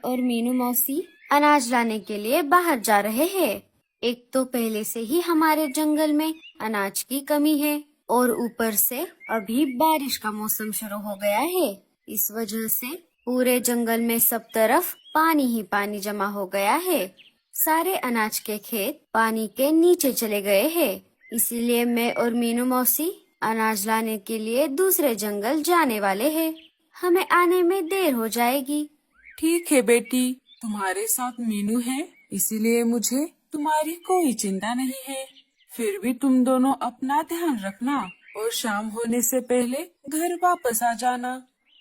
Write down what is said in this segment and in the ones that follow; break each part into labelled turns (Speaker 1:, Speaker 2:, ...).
Speaker 1: और मीनू मौसी अनाज लाने के लिए बाहर जा रहे हैं। एक तो पहले से ही हमारे जंगल में अनाज की कमी है और ऊपर से अभी बारिश का मौसम शुरू हो गया है। इस वजह से पूरे जंगल में सब तरफ पानी ही पानी जमा हो गया है। सारे अनाज के खेत पानी के नीचे चले गए हैं। इसीलिए मैं और मीनू मौसी अनाज लाने के लिए दूसरे जंगल जाने वाले हैं। हमें आने में देर हो जाएगी।
Speaker 2: ठीक है बेटी, तुम्हारे साथ मीनू है, इसीलिए मुझे तुम्हारी कोई चिंता नहीं है। फिर भी तुम दोनों अपना ध्यान रखना और शाम होने से पहले घर वापस आ जाना।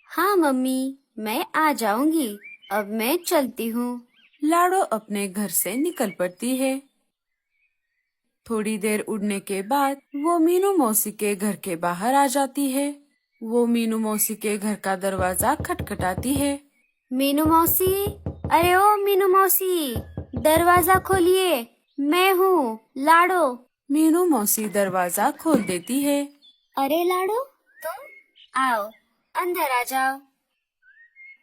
Speaker 1: हाँ मम्मी, मैं आ जाऊंगी। अब मैं चलती हूँ।
Speaker 2: लाडो अपने घर से निकल पड़ती है। थोड़ी देर उड़ने के बाद वो मीनू मौसी के घर के बाहर आ जाती है। वो मीनू मौसी के घर का दरवाजा खटखटाती है।
Speaker 1: मीनू मौसी, अरे ओ मीनू मौसी, दरवाजा खोलिए, मैं हूँ लाडो।
Speaker 2: मीनू मौसी दरवाजा खोल देती है।
Speaker 1: अरे लाडो, तुम आओ, अंदर आ जाओ।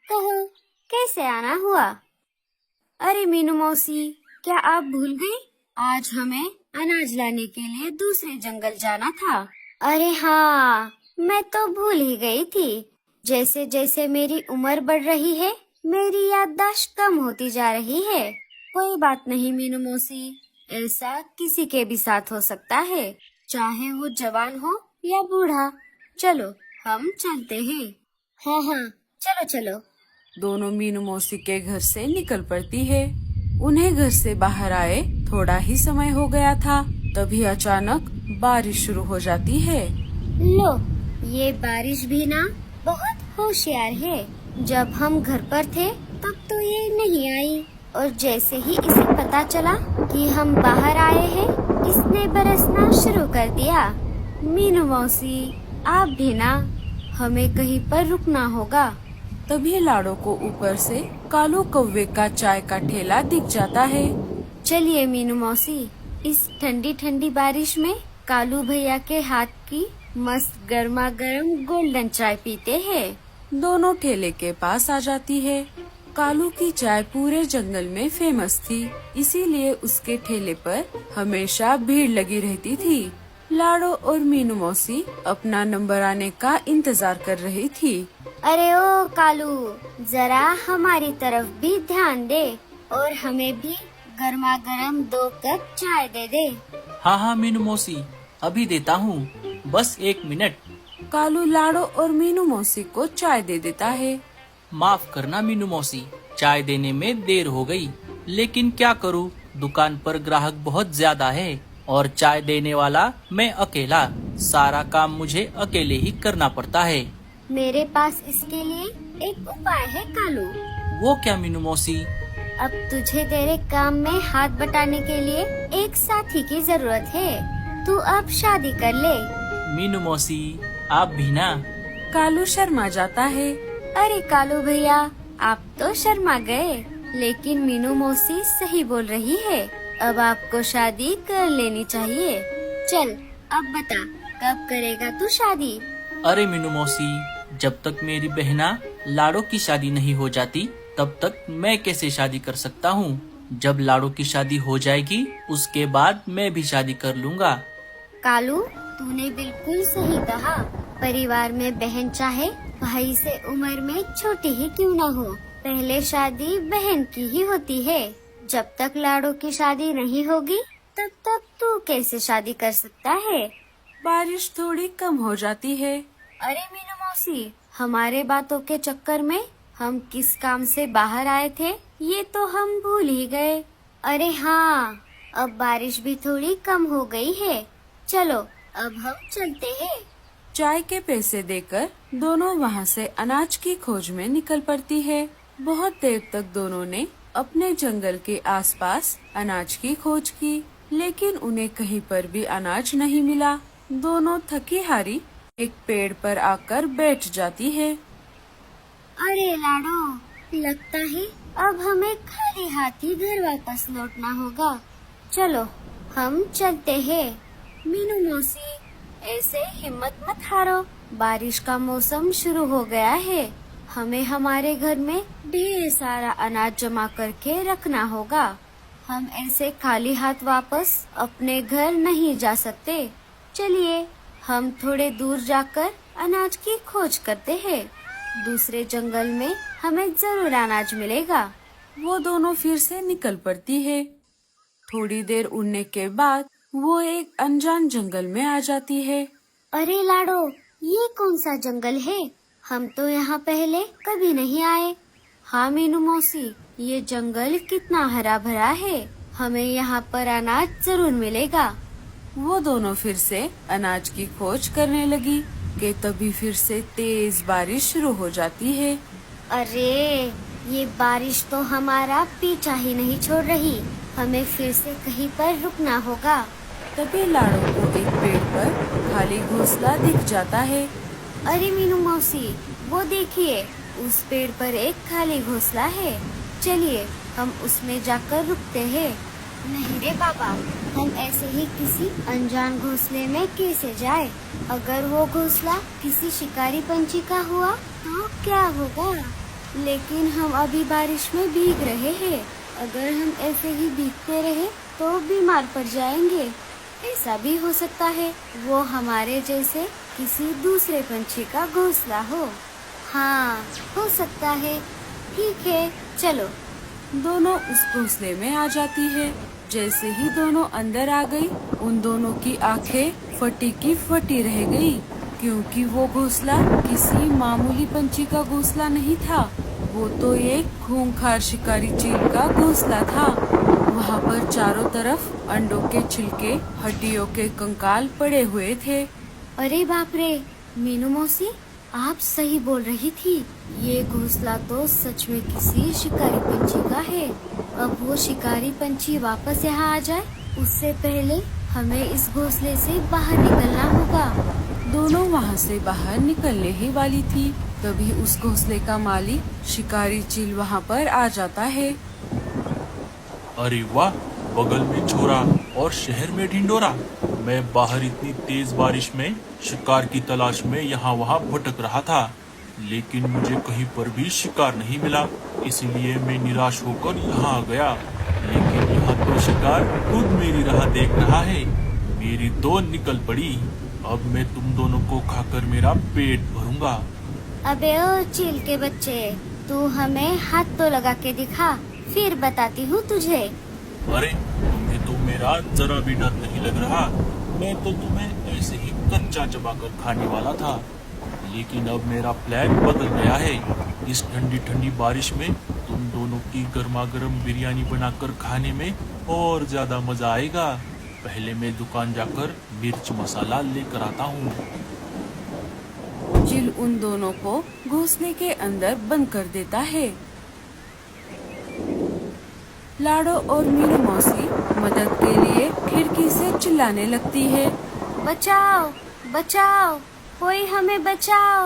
Speaker 1: कहो, कैसे आना हुआ? अरे मीनू मौसी, क्या आप भूल गई? आज हमें अनाज लाने के लिए दूसरे जंगल जाना था। अरे हाँ, मैं तो भूल ही गई थी। जैसे जैसे मेरी उम्र बढ़ रही है, मेरी याददाश्त कम होती जा रही है। कोई बात नहीं मीनू मौसी, ऐसा किसी के भी साथ हो सकता है, चाहे वो जवान हो या बूढ़ा। चलो हम चलते हैं। हाँ हाँ, चलो चलो।
Speaker 2: दोनों मीनू मौसी के घर से निकल पड़ती है। उन्हें घर से बाहर आए थोड़ा ही समय हो गया था, तभी अचानक बारिश शुरू हो जाती है।
Speaker 1: लो, ये बारिश भी ना बहुत होशियार है। जब हम घर पर थे तब तो ये नहीं आई, और जैसे ही इसे पता चला कि हम बाहर आए हैं, इसने बरसना शुरू कर दिया। मीनू मौसी, आप भी ना, हमें कहीं पर रुकना होगा।
Speaker 2: तभी लाडो को ऊपर से कालू कौवे का चाय का ठेला दिख जाता है।
Speaker 1: चलिए मीनू मौसी, इस ठंडी ठंडी बारिश में कालू भैया के हाथ की मस्त गर्मा गर्म गोल्डन चाय पीते हैं।
Speaker 2: दोनों ठेले के पास आ जाती है। कालू की चाय पूरे जंगल में फेमस थी, इसीलिए उसके ठेले पर हमेशा भीड़ लगी रहती थी। लाडो और मीनू मौसी अपना नंबर आने का इंतजार कर रही थी।
Speaker 1: अरे ओ कालू, जरा हमारी तरफ भी ध्यान दे और हमें भी गर्मा गर्म 2 कप चाय दे दे।
Speaker 3: हाँ हाँ मीनू मौसी, अभी देता हूँ, बस 1 मिनट।
Speaker 2: कालू लाडो और मीनू मौसी को चाय दे देता है।
Speaker 3: माफ करना मीनू मौसी, चाय देने में देर हो गई, लेकिन क्या करूँ, दुकान पर ग्राहक बहुत ज्यादा है और चाय देने वाला मैं अकेला। सारा काम मुझे अकेले ही करना पड़ता है।
Speaker 1: मेरे पास इसके लिए एक उपाय है कालू।
Speaker 3: वो क्या मीनू मौसी?
Speaker 1: अब तुझे तेरे काम में हाथ बटाने के लिए एक साथी की जरूरत है। तू अब शादी कर ले।
Speaker 3: मीनू मौसी, आप भी ना?
Speaker 2: कालू शर्मा जाता है।
Speaker 1: अरे कालू भैया, आप तो शर्मा गए, लेकिन मीनू मौसी सही बोल रही है। अब आपको शादी कर लेनी चाहिए। चल, अब बता, कब करेगा तू शादी?
Speaker 3: अरे मीनू मौसी, जब तक मेरी बहना लाडो की शादी नहीं हो जाती, तब तक मैं कैसे शादी कर सकता हूँ? जब लाडो की शादी हो जाएगी, उसके बाद मैं भी शादी कर लूँगा।
Speaker 1: कालू, तूने बिल्कुल सही कहा। परिवार में बहन चाहे भाई से उम्र में छोटी ही क्यों न हो, पहले शादी बहन की ही होती है। जब तक लाडो की शादी नहीं होगी, तब तक तू कैसे शादी कर सकता है?
Speaker 2: बारिश थोड़ी कम हो जाती है।
Speaker 1: अरे मीनू मौसी, हमारे बातों के चक्कर में हम किस काम से बाहर आए थे, ये तो हम भूल ही गए। अरे हाँ, अब बारिश भी थोड़ी कम हो गई है। चलो, अब हम चलते हैं।
Speaker 2: चाय के पैसे देकर दोनों वहाँ से अनाज की खोज में निकल पड़ती है। बहुत देर तक दोनों ने अपने जंगल के आसपास अनाज की खोज की, लेकिन उन्हें कहीं पर भी अनाज नहीं मिला। दोनों थकी हारी एक पेड़ पर आकर बैठ जाती है।
Speaker 1: अरे लाडो, लगता है अब हमें खाली हाथ ही घर वापस लौटना होगा। चलो, हम चलते हैं। मीनू मौसी, ऐसे हिम्मत मत हारो, बारिश का मौसम शुरू हो गया है। हमें हमारे घर में ढेर सारा अनाज जमा करके रखना होगा। हम ऐसे खाली हाथ वापस अपने घर नहीं जा सकते। चलिए हम थोड़े दूर जाकर अनाज की खोज करते हैं। दूसरे जंगल में हमें जरूर अनाज मिलेगा।
Speaker 2: वो दोनों फिर से निकल पड़ती है। थोड़ी देर उड़ने के बाद वो एक अनजान जंगल में आ जाती है।
Speaker 1: अरे लाडो, ये कौन सा जंगल है? हम तो यहाँ पहले कभी नहीं आए। हाँ मीनू मौसी, ये जंगल कितना हरा भरा है। हमें यहाँ पर अनाज जरूर मिलेगा।
Speaker 2: वो दोनों फिर से अनाज की खोज करने लगी कि तभी फिर से तेज बारिश शुरू हो जाती है।
Speaker 1: अरे, ये बारिश तो हमारा पीछा ही नहीं छोड़ रही। हमें फिर से कहीं पर रुकना होगा।
Speaker 2: तभी लाड़ो को एक पेड़ पर खाली घोंसला दिख जाता है।
Speaker 1: अरे मीनू मौसी, वो देखिए, उस पेड़ पर एक खाली घोंसला है। चलिए हम उसमें जाकर रुकते हैं। नहीं रे बाबा, हम ऐसे ही किसी अनजान घोंसले में कैसे जाए? अगर वो घोंसला किसी शिकारी पंछी का हुआ तो क्या होगा? लेकिन हम अभी बारिश में भीग रहे हैं। अगर हम ऐसे ही भीगते रहे तो बीमार पड़ जाएंगे। ऐसा भी हो सकता है वो हमारे जैसे किसी दूसरे पंछी का घोंसला हो। हाँ, हो सकता है। ठीक है, चलो।
Speaker 2: दोनों उस घोंसले में आ जाती है। जैसे ही दोनों अंदर आ गई, उन दोनों की आंखें फटी की फटी रह गई, क्योंकि वो घोंसला किसी मामूली पंछी का घोंसला नहीं था। वो तो एक खूंखार शिकारी चील का घोंसला था। वहाँ पर चारों तरफ अंडों के छिलके, हड्डियों के कंकाल पड़े हुए थे।
Speaker 1: अरे बाप रे, मीनू मौसी, आप सही बोल रही थी। ये घोंसला तो सच में किसी शिकारी पंछी का है। अब वो शिकारी पंछी वापस यहाँ आ जाए, उससे पहले हमें इस घोंसले से बाहर निकलना होगा।
Speaker 2: दोनों वहाँ से बाहर निकलने ही वाली थी, तभी उस घोंसले का मालिक शिकारी चील वहाँ पर आ जाता है।
Speaker 4: अरे वाह, बगल में छोरा और शहर में ढिंडोरा। मैं बाहर इतनी तेज बारिश में शिकार की तलाश में यहाँ वहाँ भटक रहा था, लेकिन मुझे कहीं पर भी शिकार नहीं मिला। इसलिए मैं निराश होकर यहाँ आ गया। लेकिन यहाँ तो शिकार खुद मेरी राह देख रहा है। मेरी तो निकल पड़ी। अब मैं तुम दोनों को खाकर मेरा पेट भरूंगा।
Speaker 1: अबे ओ चील के बच्चे, तू हमें हाथ तो लगा के दिखा, फिर बताती हूँ तुझे।
Speaker 4: अरे, तुम्हें तो मेरा जरा भी डर नहीं लग रहा। मैं तो तुम्हें ऐसे ही कच्चा चबाकर खाने वाला था, लेकिन अब मेरा प्लान बदल गया है। इस ठंडी ठंडी बारिश में तुम दोनों की गर्मा गर्म बिरयानी बनाकर खाने में और ज्यादा मजा आएगा। पहले मैं दुकान जाकर मिर्च मसाला लेकर आता हूँ।
Speaker 2: चील उन दोनों को घोंसले के अंदर बंद कर देता है। लाडो और मीनू मौसी मदद के लिए खिड़की से चिल्लाने लगती है।
Speaker 1: बचाओ, बचाओ, कोई हमें बचाओ,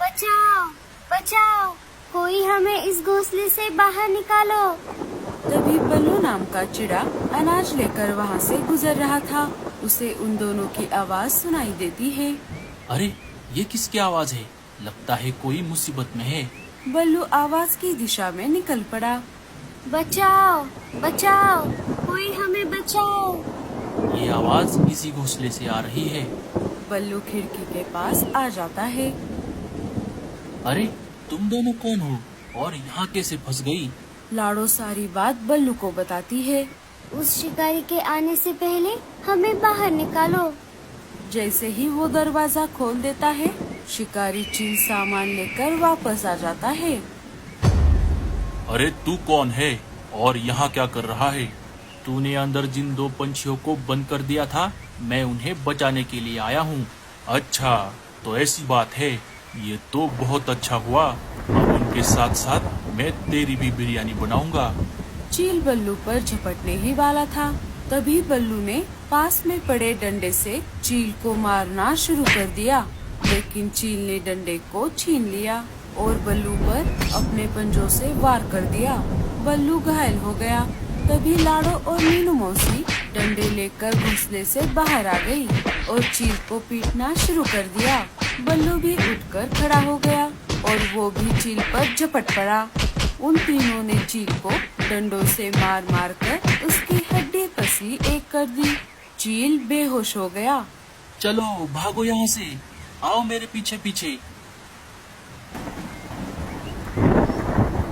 Speaker 1: बचाओ, बचाओ, कोई हमें इस घोंसले से बाहर निकालो।
Speaker 2: तभी बल्लू नाम का चिड़ा अनाज लेकर वहाँ से गुजर रहा था। उसे उन दोनों की आवाज सुनाई देती है।
Speaker 3: अरे, ये किसकी आवाज है? लगता है कोई मुसीबत में है।
Speaker 2: बल्लू आवाज की दिशा में निकल पड़ा।
Speaker 1: बचाओ, बचाओ, कोई हमें बचाओ।
Speaker 3: ये आवाज इसी घोंसले से आ रही है।
Speaker 2: बल्लू खिड़की के पास आ जाता है।
Speaker 3: अरे, तुम दोनों कौन हो और यहाँ कैसे फंस गई?
Speaker 2: लाडो सारी बात बल्लू को बताती है।
Speaker 1: उस शिकारी के आने से पहले हमें बाहर निकालो।
Speaker 2: जैसे ही वो दरवाजा खोल देता है, शिकारी चील सामान लेकर वापस आ जाता है।
Speaker 4: अरे, तू कौन है और यहाँ क्या कर रहा है?
Speaker 3: तूने अंदर जिन दो पंछियों को बंद कर दिया था, मैं उन्हें बचाने के लिए आया हूँ।
Speaker 4: अच्छा, तो ऐसी बात है। ये तो बहुत अच्छा हुआ। अब उनके साथ साथ मैं तेरी भी बिरयानी बनाऊंगा।
Speaker 2: चील बल्लू पर झपटने ही वाला था, तभी बल्लू ने पास में पड़े डंडे से चील को मारना शुरू कर दिया। लेकिन चील ने डंडे को छीन लिया और बल्लू पर अपने पंजों से वार कर दिया। बल्लू घायल हो गया। तभी लाडो और मीनू मौसी डंडे लेकर घोंसले से बाहर आ गई और चील को पीटना शुरू कर दिया। बल्लू भी उठकर खड़ा हो गया। और वो भी चील पर झपट पड़ा। उन तीनों ने चील को डंडों से मार मार कर उसकी हड्डी पसली एक कर दी। चील बेहोश हो गया।
Speaker 3: चलो भागो यहाँ से, आओ मेरे पीछे पीछे।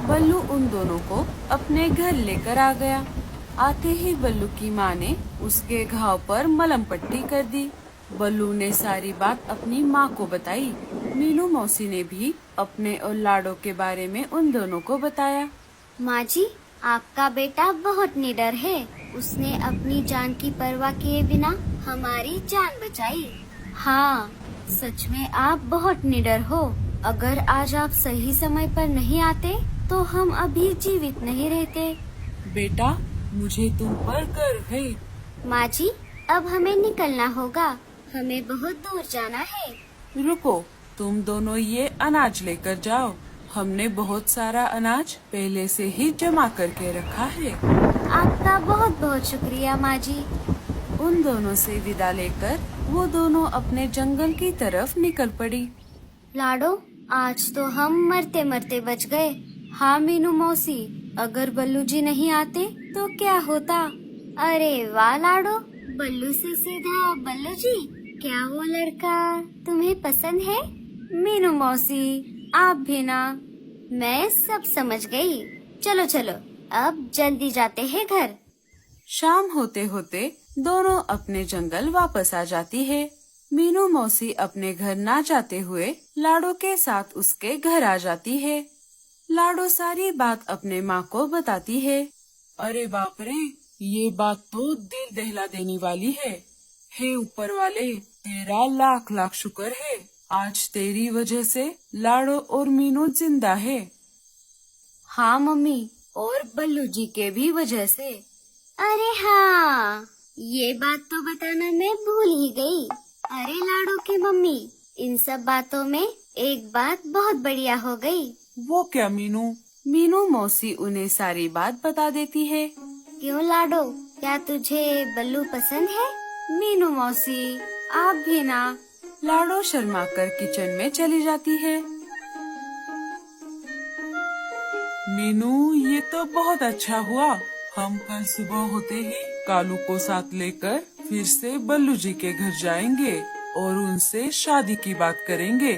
Speaker 2: बल्लू उन दोनों को अपने घर लेकर आ गया। आते ही बल्लू की माँ ने उसके घाव पर मलहम पट्टी कर दी। बल्लू ने सारी बात अपनी माँ को बताई। मीनू मौसी ने भी अपने और लाडो के बारे में उन दोनों को बताया।
Speaker 1: माँ जी, आपका बेटा बहुत निडर है। उसने अपनी जान की परवाह किए बिना हमारी जान बचाई। हाँ, सच में आप बहुत निडर हो। अगर आज आप सही समय पर नहीं आते तो हम अभी जीवित नहीं रहते।
Speaker 2: बेटा, मुझे तुम पर गर्व है।
Speaker 1: माँ जी, अब हमें निकलना होगा। हमें बहुत दूर जाना है।
Speaker 2: रुको, तुम दोनों ये अनाज लेकर जाओ। हमने बहुत सारा अनाज पहले से ही जमा करके रखा है।
Speaker 1: आपका बहुत बहुत शुक्रिया माँ जी।
Speaker 2: उन दोनों से विदा लेकर वो दोनों अपने जंगल की तरफ निकल पड़ी।
Speaker 1: लाडो, आज तो हम मरते मरते बच गए। हाँ मीनू मौसी, अगर बल्लू जी नहीं आते तो क्या होता। अरे वाह लाडो, बल्लू से सीधा बल्लू जी। क्या वो लड़का तुम्हें पसंद है? मीनू मौसी, आप भी ना। मैं सब समझ गई। चलो चलो, अब जल्दी जाते हैं घर।
Speaker 2: शाम होते होते दोनों अपने जंगल वापस आ जाती है। मीनू मौसी अपने घर ना जाते हुए लाडो के साथ उसके घर आ जाती है। लाडो सारी बात अपने माँ को बताती है। अरे बाप रे, ये बात तो दिल दहला देने वाली है। हे ऊपर वाले, तेरा लाख लाख शुक्र है। आज तेरी वजह से लाडो और मीनू जिंदा है।
Speaker 1: हाँ मम्मी, और बल्लू जी के भी वजह से। अरे हाँ, ये बात तो बताना मैं भूल ही गई। अरे लाडो की मम्मी, इन सब बातों में एक बात बहुत बढ़िया हो गई।
Speaker 2: वो क्या मीनू? मीनू मौसी उन्हें सारी बात बता देती है।
Speaker 1: क्यों लाडो, क्या तुझे बल्लू पसंद है? मीनू मौसी, आप भी ना।
Speaker 2: लाडो शर्मा कर किचन में चली जाती है। मीनू, ये तो बहुत अच्छा हुआ। हम कल सुबह होते ही कालू को साथ लेकर फिर से बल्लू जी के घर जाएंगे और उनसे शादी की बात करेंगे।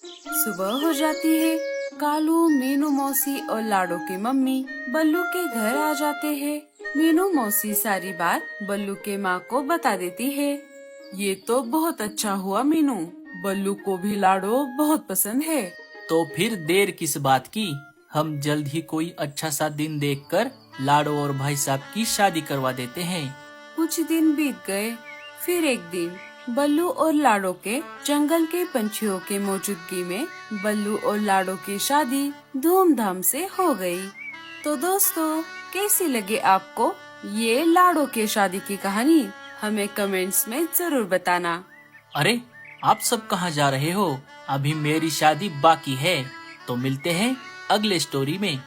Speaker 2: सुबह हो जाती है। कालू, मीनू मौसी और लाडो की मम्मी बल्लू के घर आ जाते हैं। मीनू मौसी सारी बात बल्लू के माँ को बता देती है। ये तो बहुत अच्छा हुआ मीनू, बल्लू को भी लाडो बहुत पसंद है।
Speaker 3: तो फिर देर किस बात की, हम जल्द ही कोई अच्छा सा दिन देखकर लाडो और भाई साहब की शादी करवा देते हैं।
Speaker 2: कुछ दिन बीत गए। फिर एक दिन बल्लू और लाडो के जंगल के पंछियों के मौजूदगी में बल्लू और लाडो की शादी धूमधाम से हो गई। तो दोस्तों, कैसी लगी आपको ये लाडो के शादी की कहानी? हमें कमेंट्स में जरूर बताना।
Speaker 3: अरे, आप सब कहाँ जा रहे हो? अभी मेरी शादी बाकी है। तो मिलते हैं अगले स्टोरी में।